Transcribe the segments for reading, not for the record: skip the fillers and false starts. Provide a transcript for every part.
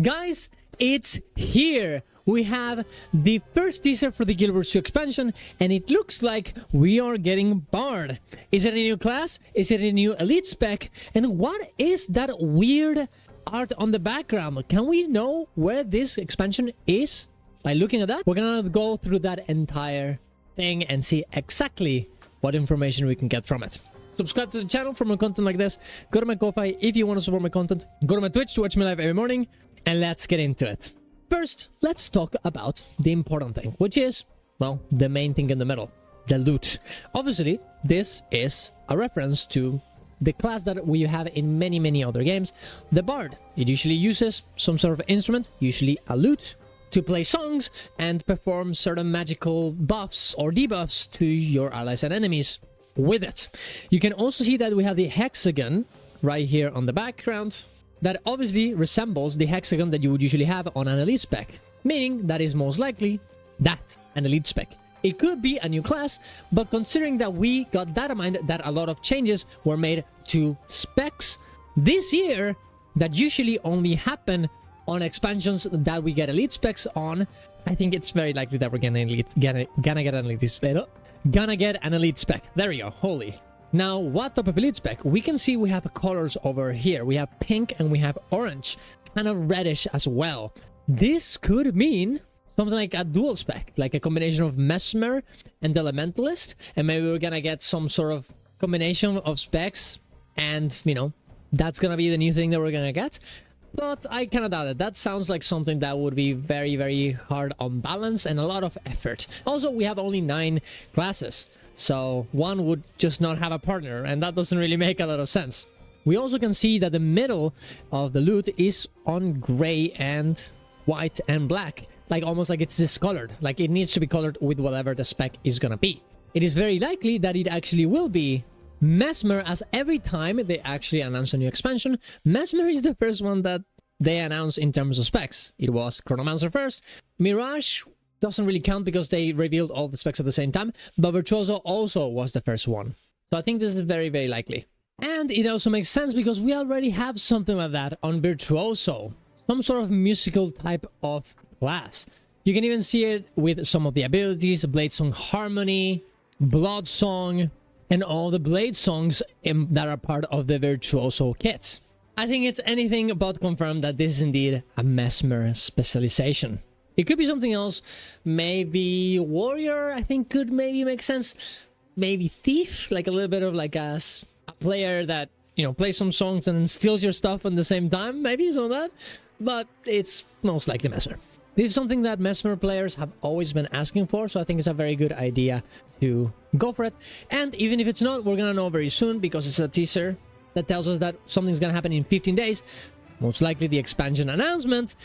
Guys, it's here! We have the first teaser for the Guild Wars 2 expansion, and it looks like we are getting BARD. Is it a new class? Is it a new elite spec? And what is that weird art on the background? Can we know where this expansion is by looking at that? We're gonna go through that entire thing and see exactly what information we can get from it. Subscribe to the channel for more content like this. Go to my Ko-Fi if you want to support my content. Go to my Twitch to watch me live every morning. And let's get into it. First, let's talk about the important thing, which is, well, the main thing in the middle, the loot. Obviously, this is a reference to the class that we have in many other games, the BARD. It usually uses some sort of instrument, usually a lute, to play songs and perform certain magical buffs or debuffs to your allies and enemies with it. You can also see that we have the hexagon right here on the background that obviously resembles the hexagon that you would usually have on an elite spec, meaning that is most likely that an elite spec. It could be a new class, but considering that we got that in mind, that a lot of changes were made to specs this year that usually only happen on expansions that we get elite specs on, I think it's very likely that we're gonna get an elite spec. There we go. Holy. Now, what type of elite spec? We can see we have colors over here. We have pink and we have orange, kind of reddish as well. This could mean something like a dual spec, like a combination of Mesmer and the Elementalist, and maybe we're gonna get some sort of combination of specs, and, you know, that's gonna be the new thing that we're gonna get. But I kind of doubt it. That sounds like something that would be very hard on balance and a lot of effort. Also, we have only 9 classes, so one would just not have a partner, and that doesn't really make a lot of sense. We also can see that the middle of the loot is on gray and white and black, like almost like it's discolored, like it needs to be colored with whatever the spec is gonna be. It is very likely that it actually will be Mesmer, as every time they actually announce a new expansion, Mesmer is the first one that they announce in terms of specs. It was Chronomancer first. Mirage doesn't really count because they revealed all the specs at the same time, but Virtuoso also was the first one. So I think this is very likely. And it also makes sense because we already have something like that on Virtuoso, some sort of musical type of class. You can even see it with some of the abilities, Blade Song Harmony, Blood Song, and all the Blade songs that are part of the Virtuoso kits. I think it's anything but confirmed that this is indeed a Mesmer specialization. It could be something else, maybe Warrior, I think could maybe make sense. Maybe Thief, like a little bit of like a player that, you know, plays some songs and then steals your stuff at the same time, maybe some of that. But it's most likely Mesmer. This is something that Mesmer players have always been asking for, so I think it's a very good idea to go for it. And even if it's not, we're gonna know very soon because it's a teaser that tells us that something's gonna happen in 15 days, most likely the expansion announcement,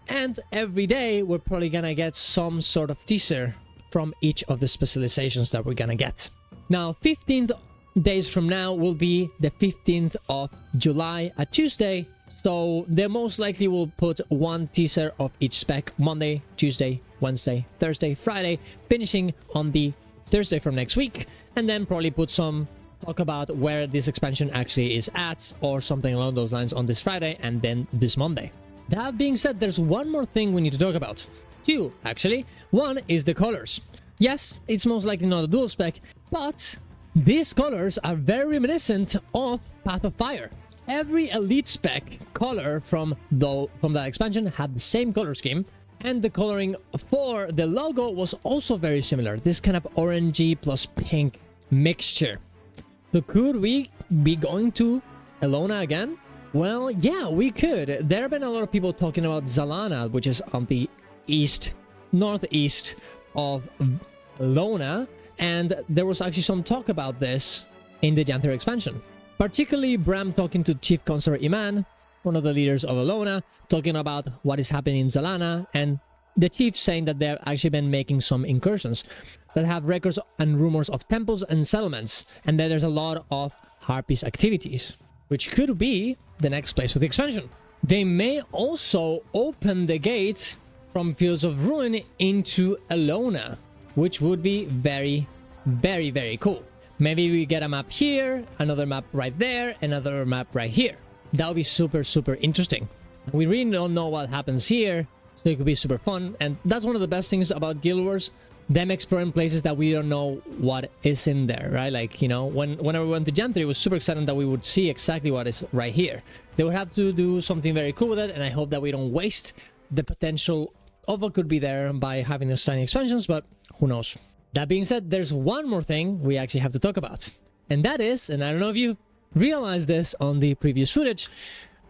and every day we're probably gonna get some sort of teaser from each of the specializations that we're gonna get. Now, 15 days from now will be the 15th of July, a Tuesday. So they most likely will put one teaser of each spec Monday, Tuesday, Wednesday, Thursday, Friday, finishing on the Thursday from next week, and then probably put some talk about where this expansion actually is at or something along those lines on this Friday and then this Monday. That being said, there's one more thing we need to talk about. 2, actually. One is the colors. Yes, it's most likely not a dual spec, but these colors are very reminiscent of Path of Fire. Every elite spec color from that expansion had the same color scheme, and the coloring for the logo was also very similar. This kind of orangey plus pink mixture. So could we be going to Elona again? Well, yeah, we could. There have been a lot of people talking about Zalana, which is on the northeast of Elona, and there was actually some talk about this in the Janther expansion. Particularly Bram talking to Chief Consular Iman, one of the leaders of Elona, talking about what is happening in Zalana, and the chief saying that they've actually been making some incursions that have records and rumors of temples and settlements, and that there's a lot of Harpies activities, which could be the next place for the expansion. They may also open the gate from Fields of Ruin into Elona, which would be very cool. Maybe we get a map here, another map right there, another map right here. That would be super interesting. We really don't know what happens here, so it could be super fun. And that's one of the best things about Guild Wars, them exploring places that we don't know what is in there, right? Like, you know, whenever we went to Gen 3, it was super exciting that we would see exactly what is right here. They would have to do something very cool with it, and I hope that we don't waste the potential of what could be there by having those tiny expansions, but who knows. That being said, there's one more thing we actually have to talk about. And that is, and I don't know if you realized this on the previous footage,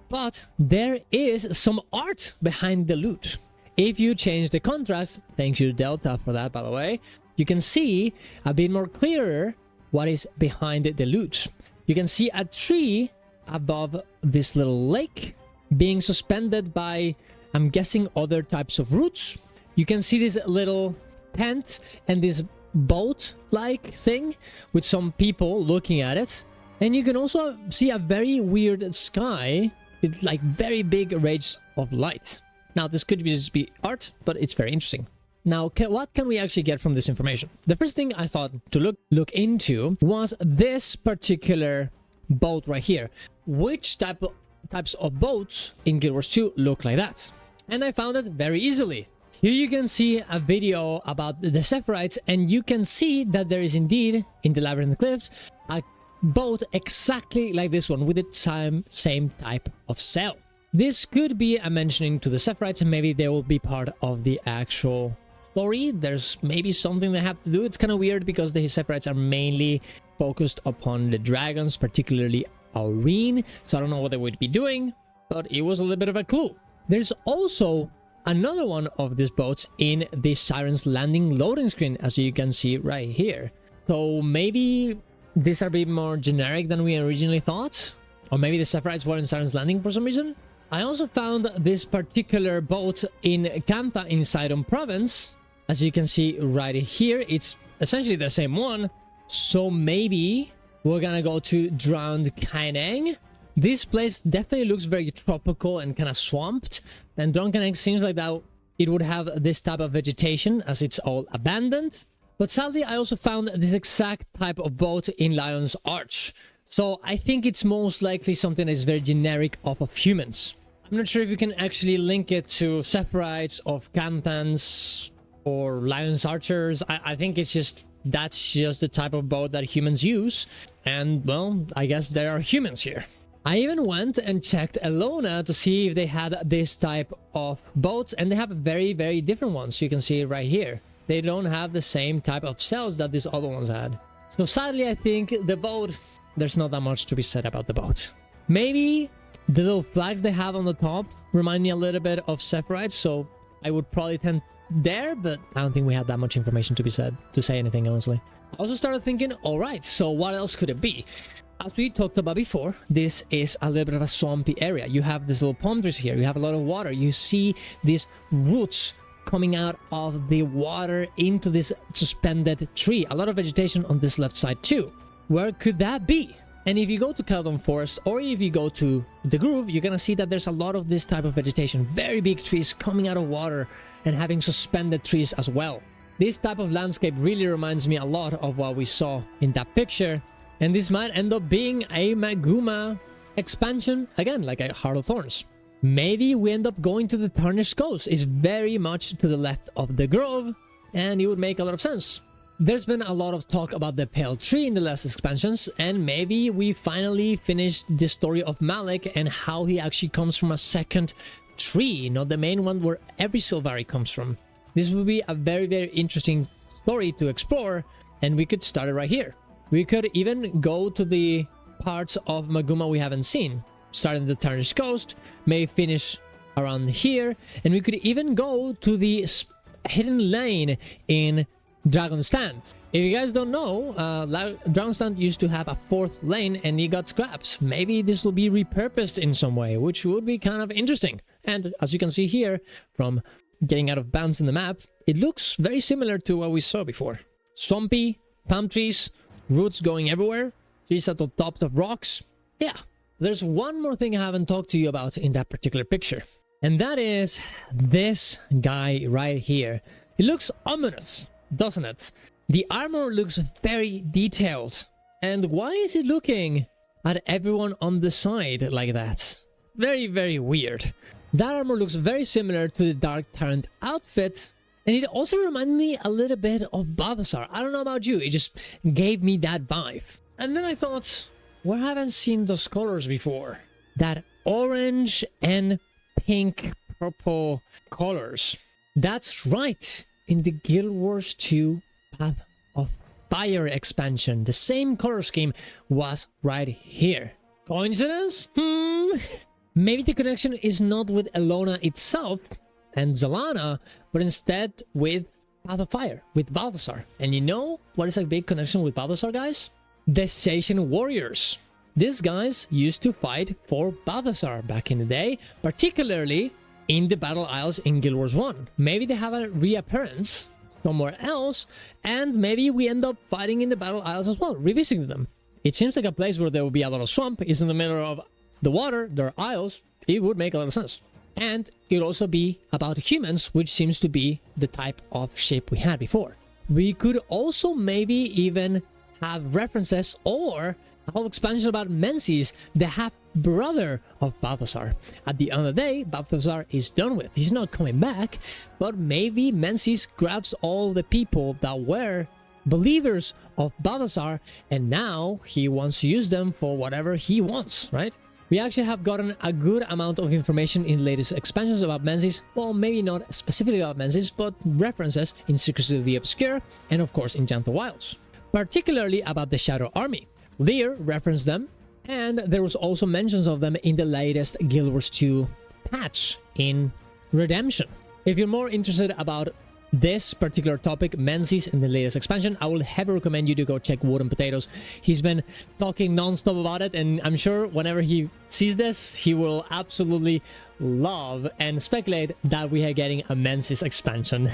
but there is some art behind the loot. If you change the contrast, thank you Delta for that by the way, you can see a bit more clearer what is behind the loot. You can see a tree above this little lake being suspended by, I'm guessing, other types of roots. You can see this little tent and this boat-like thing with some people looking at it. And you can also see a very weird sky with like very big rays of light. Now, this could just be art, but it's very interesting. Now, what can we actually get from this information? The first thing I thought to look into was this particular boat right here. Which types of boats in Guild Wars 2 look like that? And I found it very easily. Here you can see a video about the Zephyrite, and you can see that there is indeed, in the Labyrinth Cliffs, a boat exactly like this one with the same type of sail. This could be a mentioning to the Zephyrite, and maybe they will be part of the actual story. There's maybe something they have to do. It's kind of weird because the Zephyrite are mainly focused upon the dragons, particularly Aurene, so I don't know what they would be doing, but it was a little bit of a clue. There's also another one of these boats in the Siren's Landing loading screen, as you can see right here. So maybe these are a bit more generic than we originally thought, or maybe the Zephyrite were in Siren's Landing for some reason. I also found this particular boat in Kantha in Sidon province. As you can see right here, it's essentially the same one. So maybe we're gonna go to Drowned Kaineng. This place definitely looks very tropical and kind of swamped. And Drowned Kaineng seems like that it would have this type of vegetation as it's all abandoned. But sadly, I also found this exact type of boat in Lion's Arch. So I think it's most likely something that is very generic of humans. I'm not sure if you can actually link it to Zephyrite of Kanthans or Lion's Archers. I think it's just, that's just the type of boat that humans use. And well, I guess there are humans here. I even went and checked Elona to see if they had this type of boats, and they have very, very different ones. You can see it right here. They don't have the same type of sails that these other ones had. So sadly, I think the boat, there's not that much to be said about the boat. Maybe the little flags they have on the top remind me a little bit of Zephyrite, so I would probably tend there, but I don't think we had that much information to be said to say anything, honestly. I also started thinking, all right, so what else could it be? As we talked about before, this is a little bit of a swampy area. You have these little palm trees here. You have a lot of water. You see these roots coming out of the water into this suspended tree. A lot of vegetation on this left side too. Where could that be? And if you go to Cloudon Forest, or if you go to the Groove, you're gonna see that there's a lot of this type of vegetation. Very big trees coming out of water and having suspended trees as well. This type of landscape really reminds me a lot of what we saw in that picture. And this might end up being a Maguma expansion, again, like a Heart of Thorns. Maybe we end up going to the Tarnished Coast. It's very much to the left of the Grove, and it would make a lot of sense. There's been a lot of talk about the Pale Tree in the last expansions, and maybe we finally finished the story of Malik and how he actually comes from a second tree, not the main one where every Sylvari comes from. This would be a very, very interesting story to explore, and we could start it right here. We could even go to the parts of Maguma we haven't seen, starting the Tarnished Coast, may finish around here, and we could even go to the hidden lane in Dragon Stand. If you guys don't know, Dragon Stand used to have a fourth lane and it got scrapped. Maybe this will be repurposed in some way, which would be kind of interesting. And as you can see here, from getting out of bounds in the map, it looks very similar to what we saw before. Swampy, palm trees, roots going everywhere, trees at the top of rocks. Yeah, there's one more thing I haven't talked to you about in that particular picture. And that is this guy right here. It looks ominous, doesn't it? The armor looks very detailed. And why is it looking at everyone on the side like that? Very, very weird. That armor looks very similar to the Dark Tyrant outfit, and it also reminded me a little bit of Balthazar. I don't know about you, it just gave me that vibe. And then I thought, where haven't seen those colors before? That orange and pink purple colors. That's right, in the Guild Wars 2 Path of Fire expansion, the same color scheme was right here. Coincidence? Maybe the connection is not with Elona itself and Zelana, but instead with Path of Fire, with Balthazar. And you know what is a big connection with Balthazar, guys? The Satian Warriors. These guys used to fight for Balthazar back in the day, particularly in the Battle Isles in Guild Wars 1. Maybe they have a reappearance somewhere else, and maybe we end up fighting in the Battle Isles as well, revisiting them. It seems like a place where there will be a lot of swamp. It's in the middle of the water, there are isles. It would make a lot of sense. And it would also be about humans, which seems to be the type of ship we had before. We could also maybe even have references or a whole expansion about Menzies, the half-brother of Balthazar. At the end of the day, Balthazar is done with. He's not coming back, but maybe Menzies grabs all the people that were believers of Balthazar, and now he wants to use them for whatever he wants, right? We actually have gotten a good amount of information in the latest expansions about Menzies. Well, maybe not specifically about Menzies, but references in Secrets of the Obscure and of course in Jantha Wilds. Particularly about the Shadow Army. Lear referenced them, and there was also mentions of them in the latest Guild Wars 2 patch in Redemption. If you're more interested about this particular topic, Menzies in the latest expansion, I will heavily recommend you to go check Wood and Potatoes. He's been talking non-stop about it, and I'm sure whenever he sees this, he will absolutely love and speculate that we are getting a Menzies expansion.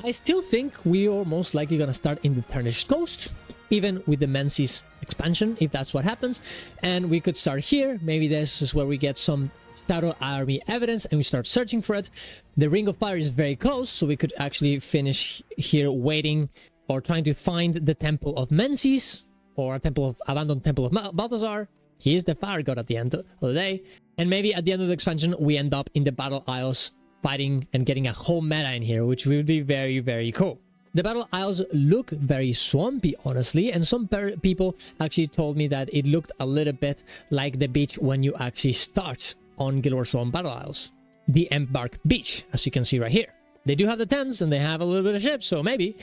I still think we are most likely gonna start in the Tarnished Coast, even with the Menzies expansion, if that's what happens. And we could start here. Maybe this is where we get some Shadow Army evidence and we start searching for it. The Ring of Fire is very close, so we could actually finish here waiting or trying to find the Temple of Menzies or a abandoned Temple of Balthazar. He is the fire god at the end of the day. And maybe at the end of the expansion, we end up in the Battle Isles fighting and getting a whole meta in here, which would be very, very cool. The Battle Isles look very swampy, honestly, and some people actually told me that it looked a little bit like the beach when you actually start on Guild Wars 1 Battle Isles. The Embark Beach, as you can see right here. They do have the tents and they have a little bit of ships, so maybe.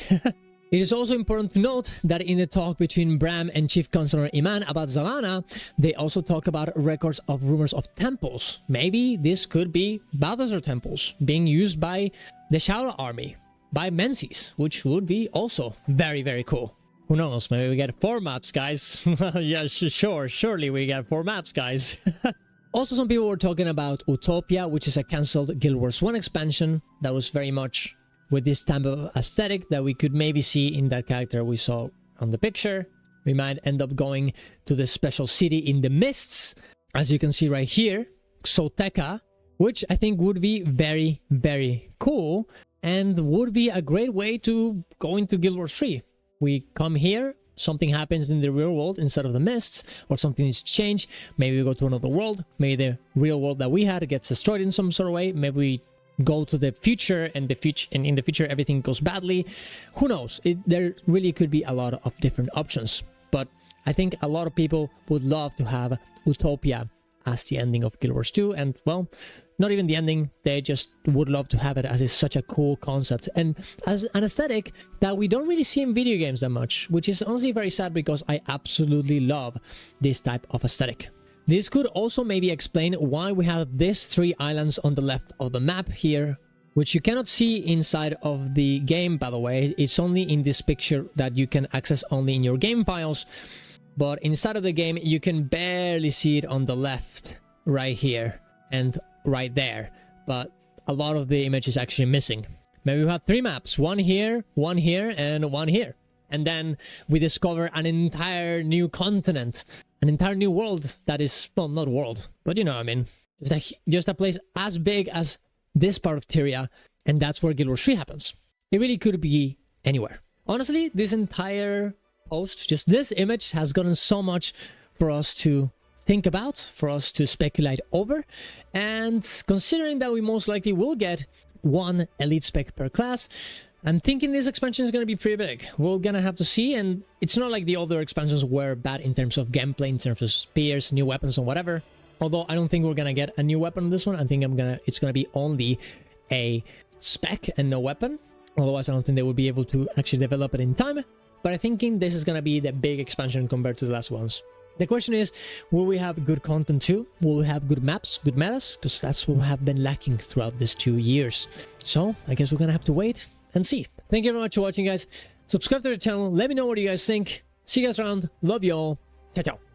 It is also important to note that in the talk between Bram and Chief Counselor Iman about Zelana, they also talk about records of rumors of temples. Maybe this could be Balthazar temples being used by the Shadow Army, by Menzies, which would be also very, very cool. Who knows, maybe we get 4 maps, guys. Yeah, sure, surely we get 4 maps, guys. Also, some people were talking about Utopia, which is a cancelled Guild Wars 1 expansion that was very much with this type of aesthetic that we could maybe see in that character we saw on the picture. We might end up going to the special city in the mists, as you can see right here, Xoteka, which I think would be very, very cool and would be a great way to go into Guild Wars 3. We come here, something happens in the real world instead of the mists, or something is changed. Maybe we go to another world. Maybe the real world that we had gets destroyed in some sort of way. Maybe we go to the future, and in the future everything goes badly. Who knows? There really could be a lot of different options. But I think a lot of people would love to have Utopia as the ending of Guild Wars 2, and well, not even the ending, they just would love to have it as it's such a cool concept and as an aesthetic that we don't really see in video games that much, which is honestly very sad because I absolutely love this type of aesthetic. This could also maybe explain why we have these 3 islands on the left of the map here, which you cannot see inside of the game, by the way. It's only in this picture that you can access only in your game files. But inside of the game, you can barely see it on the left, right here, and right there. But a lot of the image is actually missing. Maybe we have 3 maps, one here, and one here. And then we discover an entire new continent, an entire new world that is, well, not world, but you know what I mean. Just a place as big as this part of Tyria, and that's where Guild Wars 3 happens. It really could be anywhere. Honestly, this entire post, just this image has gotten so much for us to think about, for us to speculate over. And considering that we most likely will get one elite spec per class, I'm thinking this expansion is going to be pretty big. We're going to have to see, and it's not like the other expansions were bad in terms of gameplay, in terms of spears, new weapons, and whatever. Although I don't think we're going to get a new weapon on this one. I think it's going to be only a spec and no weapon. Otherwise, I don't think they will be able to actually develop it in time. But I'm thinking this is going to be the big expansion compared to the last ones. The question is, will we have good content too? Will we have good maps, good metas? Because that's what we have been lacking throughout these 2 years. So I guess we're going to have to wait and see. Thank you very much for watching, guys. Subscribe to the channel. Let me know what you guys think. See you guys around. Love you all. Ciao, ciao.